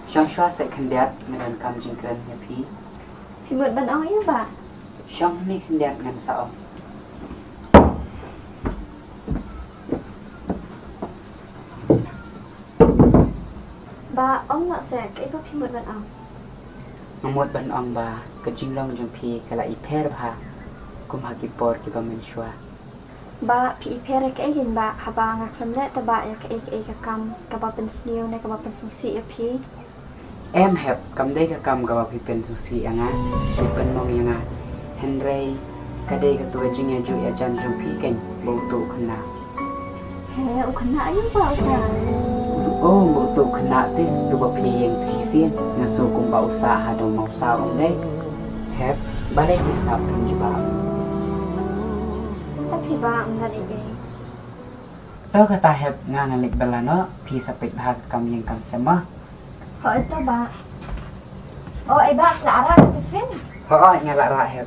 Shang Shua sẽ khăn đẹp Mình cầm chừng cân nhà phí Phí mượn bắn oi á bà Shang này khăn đẹp ngăn sợ Bà ông nọ sẽ cái có phí mượn bắn oi Membuat ban ong ba Kejinglong jong pi Kala iper ba Kumha kipor kipa menshua Bà phí phê cái hình bà Hà bà ngạc lâm lệ ta bà ya cái cầm Cả bà bên sniêu này cả bà bên sung sĩ phí Em hẹp cầm đây ka cầm gawa pipen susi anga pipen mong yanga Henry kadai ka tuwa jing ya ju ya jan jong pi ken bau tu khna Hê ụ khẩn nã nhưng bà ụ khả Oh bau tu khna te tu ba pi yang thi sien nga so kum ba usa ha do mau sa ong dei hẹp balai kisap kan juba Ta phí bà ông nà đi đi to kata hẹp nga ngalik balano pi sapit bahag kam yang kam sama Hỏi ta bà Ô ấy bà lạ ra cái phim ho nga la ra hẹp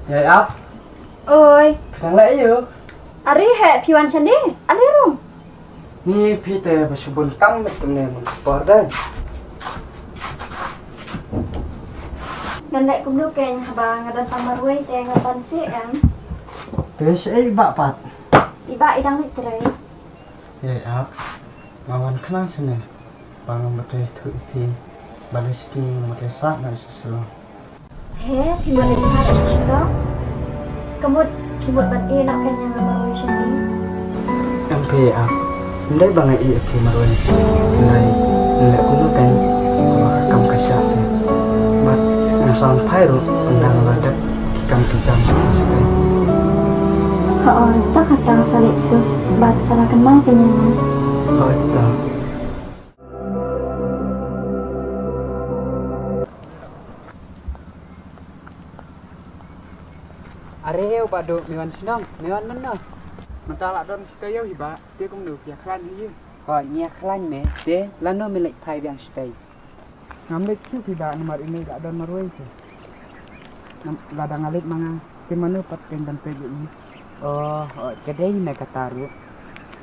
Vậy ấp Ôi Thằng lẽ dữ Ari hệ phí hoàn chân đi Ari rung Ni Peter bersubun kam Macam ni Sport dah Gần lại cũng được kênh Hà bà ngà đàn tầm mà ruôi Tè ngà tần sĩ em Terus bak pat Iba idang mit tere Vậy ấp Mawan kenal sini Bang betul tu pi Balis ni mungkin sah nak susu Hê phí mượn định xa cho chú đó Kamut phí mượn bật yên nọ kênh nhà ngà mà ruôi chân đi Em pi ấp Ndai bang ai pi marun Nai Nai kuno kan Apa kam kasat Mat Nasan pairu Undang ladap Kikam kijam Stay Họ tất hạt tàng xa lệ su Bạt xa là cần mang kênh nhà ngà Oh itu Areu badu miwan sinong miwan mana Mentah lah don stay yo hiba Dia cũng được ya klan ni ko nya khlan me te lano milik phai yang stay Ngamlik tu hiba nomor ini gak don marwai tu Ladang alik mga Kemana pat kendan peju ni oh kedai na kataru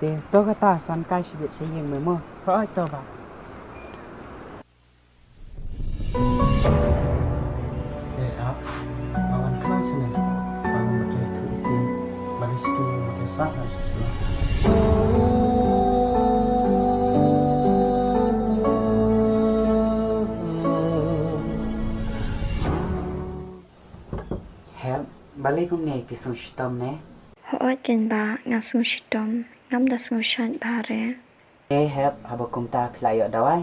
te to kata san kai sibit sayeng me mo ho to ba Ya, awan kenal sini. Bang betul tu ipi. Balis ni mungkin sah nak susu. hẹp balai kum nei pisong shitom ne Họ kênh bà ngà sung shi tom Ngắm đà sung shan bà rè e hẹp habakum ta pilai yo dawai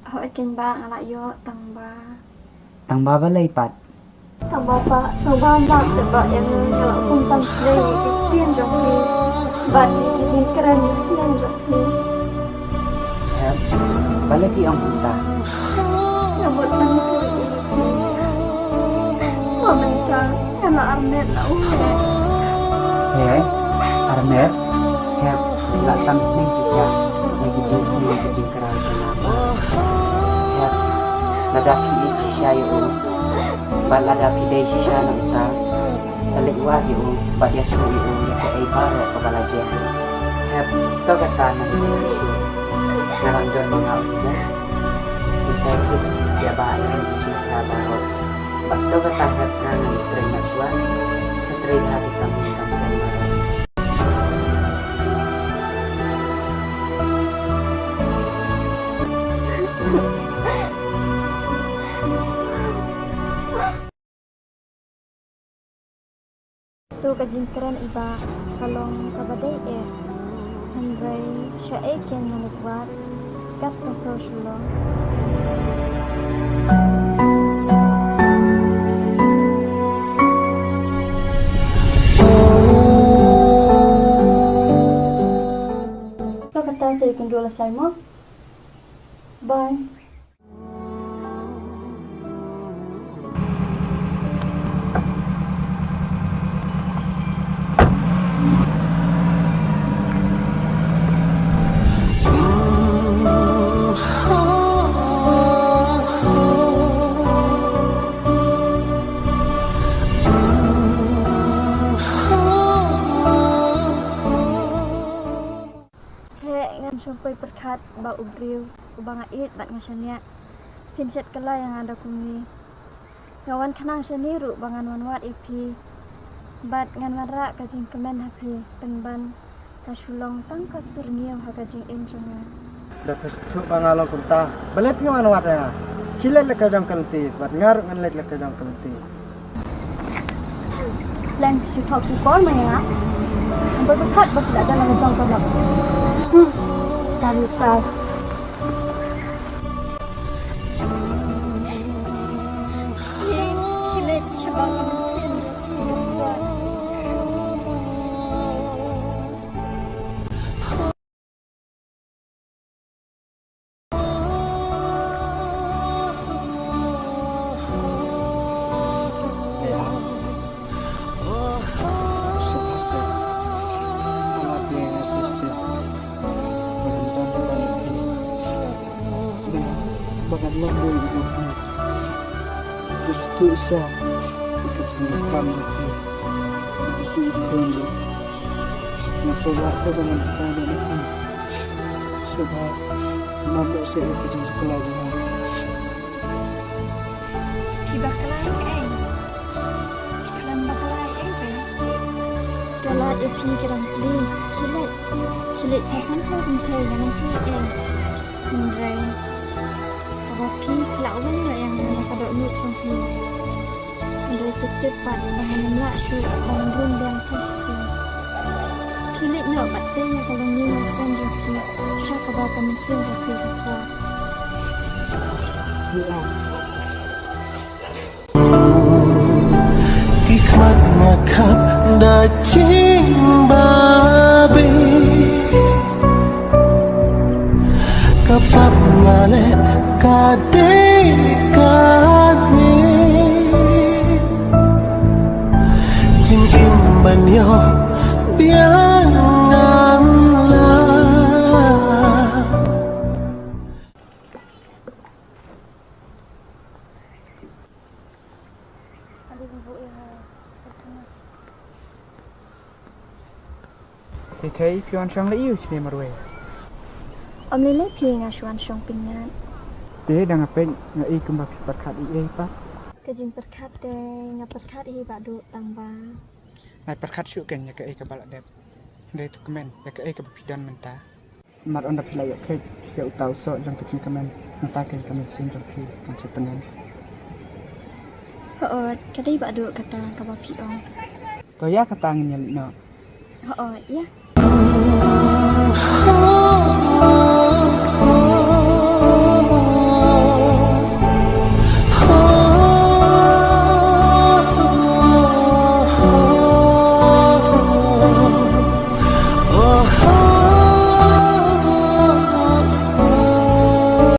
Họ kênh bà ngà lại yo tăng bà tang ba balai pat Tăng bà bà Sô bà bà sẽ bà em ngà lại cung tâm sê Cái tiên rộng đi Bạn cái jin keren yang senang rộng đi hẹp balai pi ong ta Ngà bột bánh cười đi Mà mình ta Ngà là armet là ủng he armet hẹp la tam sning kisha lagi jin sning jin karal kana hẹp ladaki kisha yo baladapi dei shisha na uta salik wa yo ba dia tu yo ya ai baro ka balaje hẹp to kata na sisishu ngarang don mga na kisah itu dia ba ai cinta baro ba to kata hẹp na ni terima suwa setrai hati kami kam sama Tu ka jin keren iba Kalong kabadai Henry siya ken manikbat Kat na social Lo kata saya kung dua lasay mo Bye ngam sampai perkat ba ubriu ubang ait bat ngasanya pincet kala yang ada kumi ngawan kanang seni ru bangan wanwat ipi bat ngan wara kajing kemen hapi penban kasulong tang kasurniau ha kajing enjonga Dapat tu bangalong kunta. Balai pi mana wata? Kilat lek jang kalti, bat ngar ngan lek jang kalti. lan su thok su kon ma ya ampai perkat ba tidak ada nang jong kolak kali sai kilet sebang sen Bagan lambung itu. Terus tu isa kecemburuan itu. Itu dulu. Nak sobat tu dengan sekali itu. Sobat mampu saya kecemburuan aja. Kibak kelai kalan bakalai kan kalat epi kerang kli kilet sasan ko kung kay ganang si Mundray kawapi lawan na yang nakadok ni chongki Mundray tutupad panganamla su bangrun biasa si kilet na batte na kalong ni nasan joki siya kabaka mesin joki kakwa Hikmat ngakap dacing babi Kapap ngale kadei kami Jing imban yo bianganlah Thì thấy pion sang lấy yêu sini marwe. Om lele pi ngasuan syong pingan Dia dah ngapain ngai kembang perkat ini pak. kajing perkat te ngaperkat hi badu tamba Nai perkat syuk kan ya ke balak dep. Dia tu kemen ya ke kepidan mentah. Mat onda pilai ya ke ya utau so jang kecing kemen mentah ke kemen sin jang pi kan setengan. Hoot, kadai badu kata kabapi ong. To ya kata angin nyalik no. Hoot, ya. Oh